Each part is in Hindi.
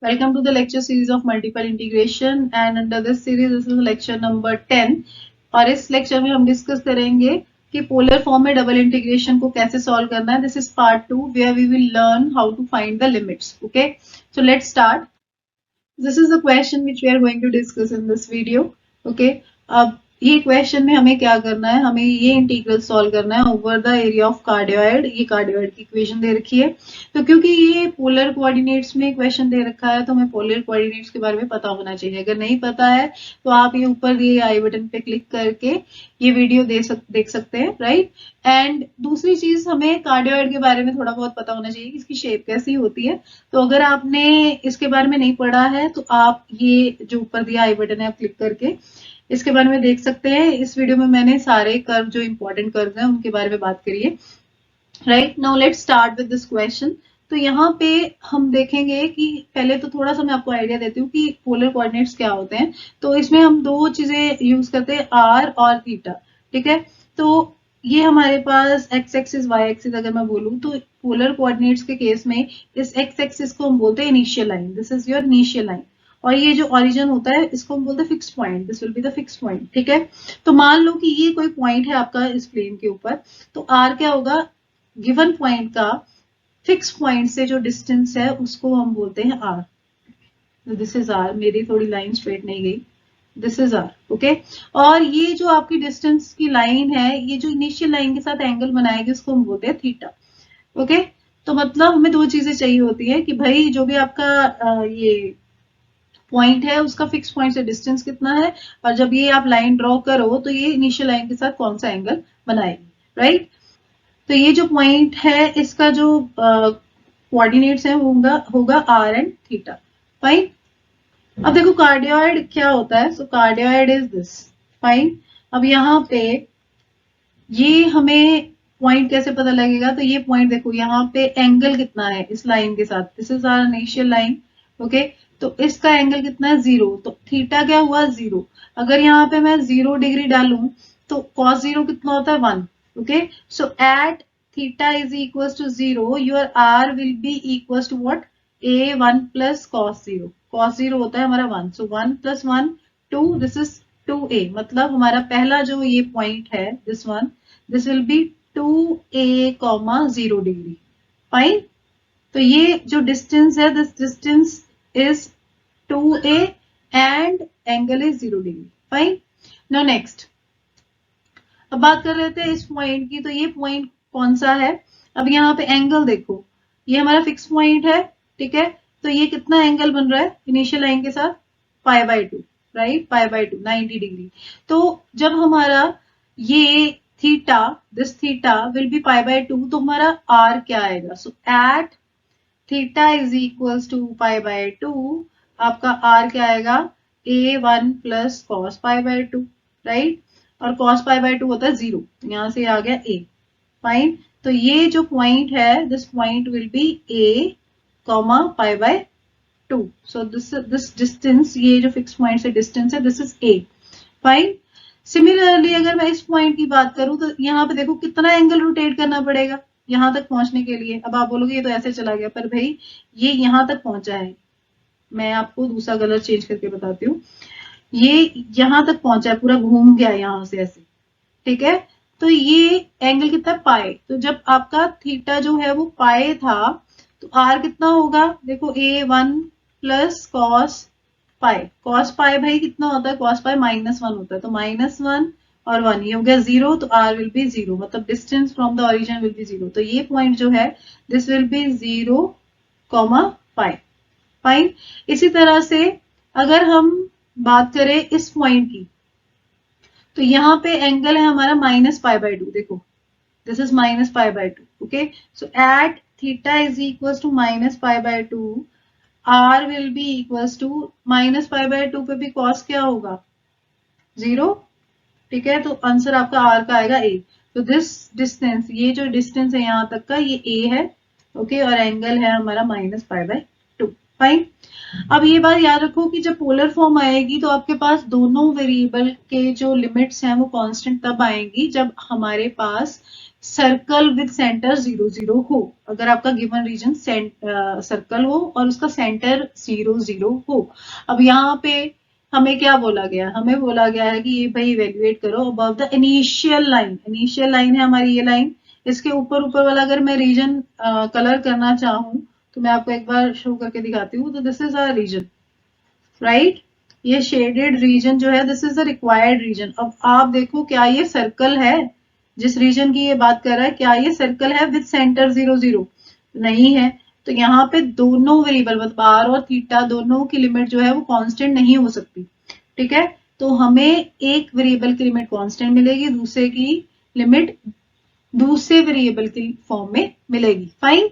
Welcome to the lecture series of multiple integration and under this series this is lecture number 10 और इस लेक्चर में हम डिस्कस करेंगे कि पोलर फॉर्म में डबल इंटीग्रेशन को कैसे सॉल्व करना है. This is part 2 where we will learn how to find the limits. Okay, so let's start. This is the question which we are going to discuss in this video. Okay, अब ये क्वेश्चन में हमें क्या करना है, हमें ये इंटीग्रल सॉल्व करना है over the area of cardioid. ये कार्डियोइड की इक्वेशन दे रखी है, तो क्योंकि ये पोलर कोऑर्डिनेट्स में क्वेश्चन दे रखा है तो हमें पोलर कोऑर्डिनेट्स के बारे में पता होना चाहिए. अगर नहीं पता है तो आप ये ऊपर दिए आई बटन पे क्लिक करके ये वीडियो देख सकते हैं, राइट. एंड दूसरी चीज, हमें कार्डियोइड के बारे में थोड़ा बहुत पता होना चाहिए कि इसकी शेप कैसी होती है. तो अगर आपने इसके बारे में नहीं पढ़ा है तो आप ये जो ऊपर दिया आई बटन है आप क्लिक करके इसके बारे में देख सकते हैं. इस वीडियो में मैंने सारे कर्व जो इंपॉर्टेंट कर्व हैं उनके बारे में बात करी है, right. Now let's start with this question. तो यहाँ पे हम देखेंगे कि पहले तो थोड़ा सा मैं आपको आइडिया देती हूँ कि पोलर कोऑर्डिनेट्स क्या होते हैं. तो इसमें हम दो चीजें यूज करते हैं, आर और थीटा. ठीक है, तो ये हमारे पास एक्स एक्सिस वाई एक्सिस अगर मैं बोलूँ तो पोलर कोऑर्डिनेट्स के केस में इस एक्स एक्सिस को हम बोलते हैं initial line. This is your initial line. और ये जो ओरिजिन होता है इसको हम बोलते हैं fix point. This will be the fix point. ठीक है, तो मान लो कि ये कोई पॉइंट है आपका इस प्लेन के ऊपर, तो आर क्या होगा, गिवन पॉइंट का फिक्स पॉइंट से जो डिस्टेंस है उसको हम बोलते हैं आर. This is are. मेरी थोड़ी लाइन स्ट्रेट नहीं गई. This is are. ओके, और ये जो आपकी डिस्टेंस की लाइन है, ये जो इनिशियल लाइन के साथ एंगल बनाएगी उसको हम बोलते हैं थीटा. ओके, तो मतलब हमें दो चीजें चाहिए होती है कि भाई जो भी आपका ये पॉइंट है उसका फिक्स पॉइंट से डिस्टेंस कितना है, और जब ये आप लाइन ड्रॉ करो तो ये इनिशियल लाइन के साथ कौन सा एंगल बनाएगी, राइट. तो ये जो पॉइंट है इसका जो कोऑर्डिनेट्स है वो होगा आर एंड थीटा. फाइन. अब देखो कार्डियोइड क्या होता है. सो कार्डियोइड इज दिस. फाइन. अब यहाँ पे ये हमें पॉइंट कैसे पता लगेगा, तो ये पॉइंट देखो यहाँ पे एंगल कितना है इस लाइन के साथ. This is our initial line. Okay, तो इसका एंगल कितना है, 0. तो थीटा क्या हुआ, 0. अगर यहाँ पे मैं 0 डिग्री डालूं तो cos 0 कितना होता है, 1. Okay, so at theta is equal to 0 your r will be equal to what, a1 plus cos 0. cos 0 होता है हमारा 1. So 1 plus 1 2. This is 2a. मतलब हमारा पहला जो ये पॉइंट है this one, this will be 2a, 0 degree. Fine. तो ये जो डिस्टेंस है, this distance is 2a and angle is 0 degree. Fine. Now next, अब बात कर रहे थे इस पॉइंट की. तो ये पॉइंट कौन सा है, अब यहाँ पे एंगल देखो, ये हमारा फिक्स पॉइंट है. ठीक है, तो ये कितना एंगल बन रहा है इनिशियल लाइन के साथ, π/2, राइट. π/2 90 डिग्री. तो जब हमारा ये theta, this theta will be π/2, तो हमारा आर क्या आएगा. So at theta is equals to π/2, आपका आर क्या आएगा, a1 प्लस कॉस π/2, राइट. और cos π/2 होता है 0. यहां से आ गया a. फाइन. तो ये जो पॉइंट है, this point will be a, π/2. So this distance, ये जो फिक्स पॉइंट से डिस्टेंस है, this is a. Fine. Similarly अगर मैं इस पॉइंट की बात करूं तो यहाँ पे देखो कितना एंगल रोटेट करना पड़ेगा यहां तक पहुंचने के लिए. अब आप बोलोगे ये तो ऐसे चला गया, पर भाई ये यहां तक पहुंचा है. मैं आपको दूसरा कलर चेंज करके बताती हूँ. ये यहां तक पहुंचा है, पूरा घूम गया यहां से ऐसे. ठीक है, तो ये एंगल कितना, पाए. तो जब आपका थीटा जो है वो पाए था तो आर कितना होगा, देखो a1 प्लस कॉस पाए. कॉस पाए भाई कितना होता है, कॉस पाए -1 होता है. तो -1 और 1 ये हो गया 0. तो आर विल बी 0, मतलब distance from the origin will be 0. तो ये पॉइंट जो है this will B 0, pi. Fine. इसी तरह से अगर हम बात करें इस पॉइंट की, तो यहाँ पे एंगल है हमारा -π/2. देखो this is -π/2. Okay, so at theta is equal to -π/2, r will be equals to -π/2 पे भी कॉस क्या होगा, 0. ठीक है, तो आंसर आपका आर का आएगा a. तो दिस डिस्टेंस, ये जो डिस्टेंस है यहाँ तक का, ये a है. ओके, और एंगल है हमारा -π/2. फाइन. अब ये बात याद रखो कि जब पोलर फॉर्म आएगी तो आपके पास दोनों वेरिएबल के जो लिमिट्स हैं वो कांस्टेंट तब आएंगी जब हमारे पास सर्कल विद सेंटर 0 0 हो, अगर आपका गिवन रीजन सर्कल हो और उसका सेंटर 0 0 हो। अब यहाँ पे हमें क्या बोला गया, हमें बोला गया है कि ये भाई इवेल्युएट करो above the initial line. Initial line है हमारी ये लाइन, इसके ऊपर ऊपर वाला अगर मैं रीजन कलर करना चाहूँ तो मैं आपको एक बार शो करके दिखाती हूँ। तो this is a region, right, ये शेडेड रीजन जो है this is the required region. अब आप देखो क्या ये सर्कल है, जिस रीजन की ये बात कर रहा है क्या ये सर्कल है विद सेंटर 0 0? नहीं है। तो यहाँ पे दोनों वेरिएबल मतलब आर और थीटा दोनों की लिमिट जो है वो कांस्टेंट नहीं हो सकती, ठीक है। तो हमें एक वेरिएबल की लिमिट कांस्टेंट मिलेगी, दूसरे की लिमिट दूसरे वेरिएबल की फॉर्म में मिलेगी। फाइन।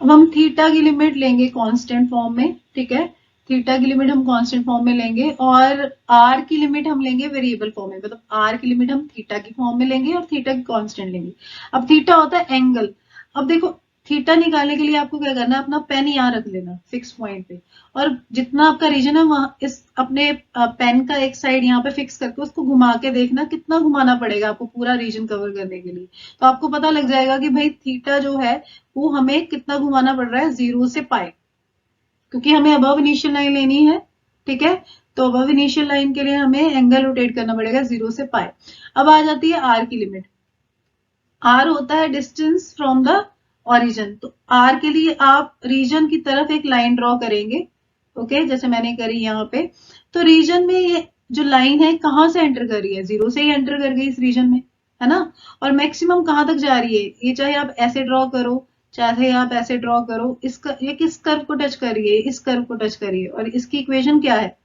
अब हम थीटा की लिमिट लेंगे कांस्टेंट फॉर्म में, ठीक है, थीटा की लिमिट हम कांस्टेंट फॉर्म में लेंगे और आर की लिमिट हम लेंगे वेरिएबल फॉर्म में, मतलब आर की लिमिट हम थीटा की फॉर्म में लेंगे और थीटा की कांस्टेंट लेंगे। अब थीटा होता है एंगल। अब देखो थीटा निकालने के लिए आपको क्या करना है, अपना पेन यहाँ रख लेना फिक्स पॉइंट पे, और जितना आपका रीजन है वहां इस अपने पेन का एक साइड यहाँ पे फिक्स करके उसको घुमा के देखना कितना घुमाना पड़ेगा आपको पूरा रीजन कवर करने के लिए। तो आपको पता लग जाएगा कि भाई थीटा जो है वो हमें कितना घुमाना पड़ रहा है, 0 से पाई, क्योंकि हमें अबव इनिशियल लाइन लेनी है, ठीक है। तो अबव इनिशियल लाइन के लिए हमें एंगल रोटेट करना पड़ेगा 0 से पाई। अब आ जाती है आर की लिमिट। आर होता है डिस्टेंस फ्रॉम द ओरिजिन। तो आर के लिए आप रीजन की तरफ एक लाइन ड्रॉ करेंगे, ओके, जैसे मैंने करी यहाँ पे। तो रीजन में ये जो लाइन है कहाँ से एंटर कर रही है, 0 से ही एंटर कर गई इस रीजन में, है ना। और मैक्सिमम कहाँ तक जा रही है, ये चाहे आप ऐसे ड्रॉ करो चाहे आप ऐसे ड्रॉ करो, इसका ये किस कर्व को टच कर रही है, इस कर्व को टच करिए। और इसकी इक्वेशन क्या है,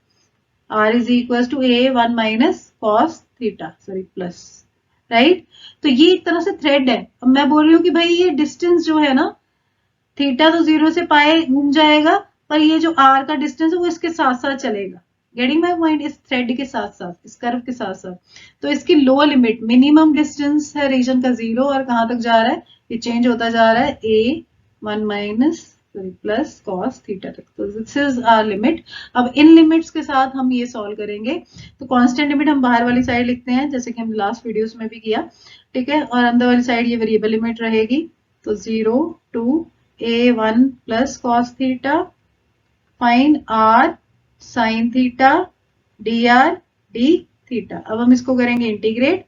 r is equal to a 1 minus cos theta, sorry plus, right. तो ये एक तरह से थ्रेड है। अब मैं बोल रही हूँ कि भाई ये डिस्टेंस जो है ना, थीटा तो 0 से पाए घूम जाएगा, पर ये जो आर का डिस्टेंस है वो इसके साथ साथ चलेगा। गेटिंग माई पॉइंट, इस थ्रेड के साथ साथ, इस कर्व के साथ साथ। तो इसकी लोअर लिमिट, मिनिमम डिस्टेंस है रीजन का 0 और कहां तक जा रहा है, ये चेंज होता जा रहा है ए 1 minus sorry plus cos theta तक। तो दिस इज आर लिमिट। अब इन लिमिट्स के साथ हम ये सॉल्व करेंगे। तो कांस्टेंट लिमिट हम बाहर वाली साइड लिखते हैं जैसे कि हम लास्ट वीडियोस में भी किया, ठीक है, और अंदर वाली साइड ये वेरिएबल लिमिट रहेगी। तो 0 to a1 plus cos theta, find r sine theta dr d theta. अब हम इसको करेंगे इंटीग्रेट।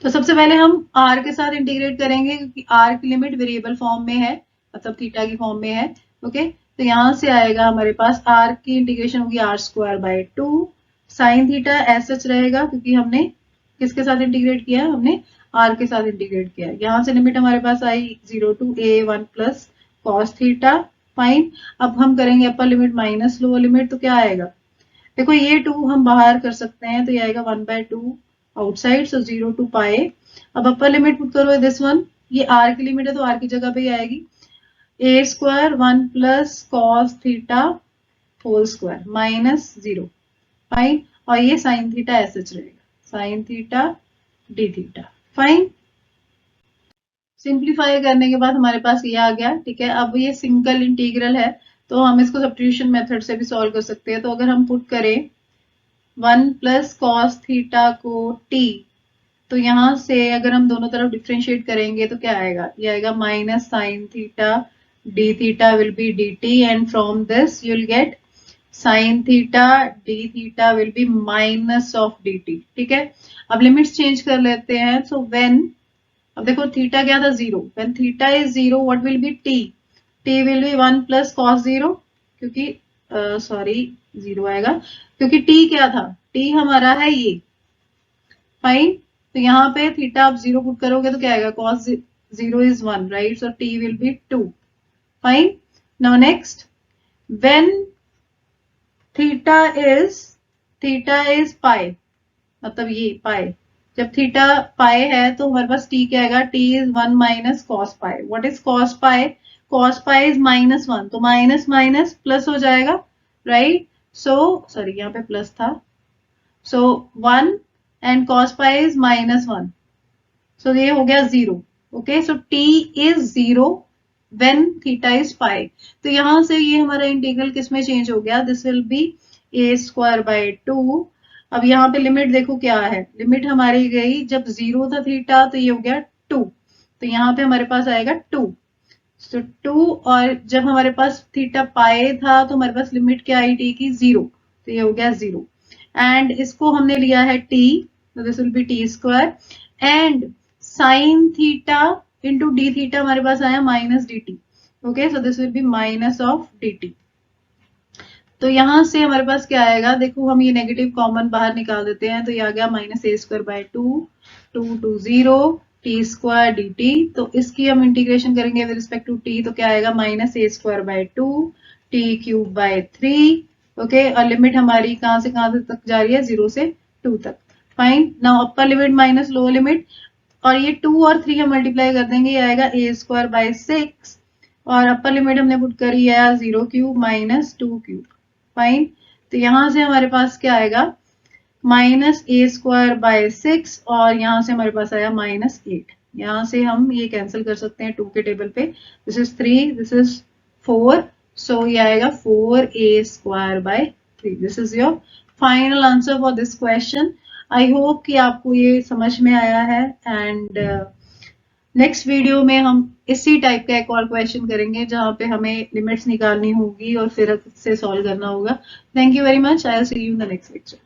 तो सबसे पहले हम r के साथ इंटीग्रेट करेंगे क्योंकि r की लिमिट वेरिएबल फॉर्म में है, मतलब थीटा की फॉर्म में है, ओके। तो यहां से आएगा हमारे पास r की इंटीग्रेशन होगी r square by 2, sine theta as such रहेगा क्योंकि हमने किसके साथ इंटीग्रेट किया, हमने r के साथ इंटीग्रेट किया। यहां से लिमिट हमारे पास आई 0 to a1 plus cos theta, fine. अब हम करेंगे upper limit minus lower limit, तो क्या आएगा, देखो ये 2 हम बाहर कर सकते हैं तो ये आएगा 1/2 आउटसाइड, सो 0 टू पाए। अब अपर लिमिट पुट करो दिस वन, ये r की लिमिट है तो r की जगह पे ही आएगी a square 1 plus cos theta whole square minus 0, fine. और ये साइन थीटा ऐसे रहेगा, sine theta d theta, fine. Simplify करने के बाद हमारे पास ये आ गया, ठीक है। अब ये सिंगल इंटीग्रल है तो हम इसको सब्स्टिट्यूशन मेथड से भी सॉल्व कर सकते हैं। तो अगर हम पुट करें 1 प्लस कॉस थीटा को t, तो यहां से अगर हम दोनों तरफ डिफ्रेंशिएट करेंगे तो क्या आएगा, ये आएगा minus sign theta d theta will B D T, and from this you will get sign theta d theta will B minus of D T, ठीक है। अब लिमिट्स चेंज कर लेते हैं। सो व्हेन, अब देखो थीटा क्या था 0, when theta is 0 what will be t, t will be 1 plus cos 0, क्योंकि सॉरी 0 आएगा क्योंकि t क्या था, t हमारा है ये, फाइन। तो यहाँ पे थीटा आप 0 पुट करोगे तो क्या आएगा, cos 0 is 1, right, so t will be 2, fine. Now next, when theta is pi, मतलब ये पाई, जब थीटा पाई है तो हमारे पास t क्या आएगा, t is 1 minus cos pi. What is cos pi, cos pi is -1, तो माइनस माइनस प्लस हो जाएगा, राइट। सो सॉरी यहाँ पे प्लस था, सो 1 एंड कॉस पाई इज -1, सो ये हो गया 0, okay. So t is 0 when theta is pi. तो यहां से ये हमारा इंटीग्रल किस में चेंज हो गया, this will be a square by 2। अब यहाँ पे लिमिट देखो क्या है, लिमिट हमारी गई जब 0 था थीटा तो ये हो गया 2, तो यहाँ पे हमारे पास आएगा 2, तो 2, और जब हमारे पास थीटा पाए था तो हमारे पास लिमिट क्या आई टी की 0, तो ये हो गया 0, एंड इसको हमने लिया है t, तो this will B t square, and sine theta into D theta हमारे पास आया minus D T, okay, so this will B minus of D T. तो यहां से हमारे पास क्या आएगा, देखो हम ये नेगेटिव कॉमन बाहर निकाल देते हैं, तो ये आ गया minus A square by 2, 2 0 T square D T, तो इसकी हम इंटीग्रेशन करेंगे विद रिस्पेक्ट टू टी, तो क्या आएगा minus A square by 2 T cube by 3, okay, और लिमिट हमारी कहां से कहां तक जा रही है, 0 से 2 तक। फाइन, नाउ अपर लिमिट माइनस लोअर लिमिट, और ये 2 और 3 हम मल्टीप्लाई कर देंगे, ये आएगा ए स्क्वायर बाय 6, और अपर लिमिट हमने पुट करी है 0 क्यूब माइनस 2 क्यूब। फाइन, तो यहां से हमारे पास क्या आएगा माइनस ए स्क्वायर बाय 6, और यहां से हमारे पास आया माइनस 8, यहां से हम ये कैंसिल कर सकते हैं 2 के टेबल पे, दिस इज 3, दिस इज 4, सो ये आएगा 4a square by 3। This is your final answer for this question. I hope कि आपको ये समझ में आया है, एंड नेक्स्ट वीडियो में हम इसी टाइप का एक और क्वेश्चन करेंगे जहां पे हमें लिमिट्स निकालनी होगी और फिर से सॉल्व करना होगा। Thank you very much, I will see you in the next lecture.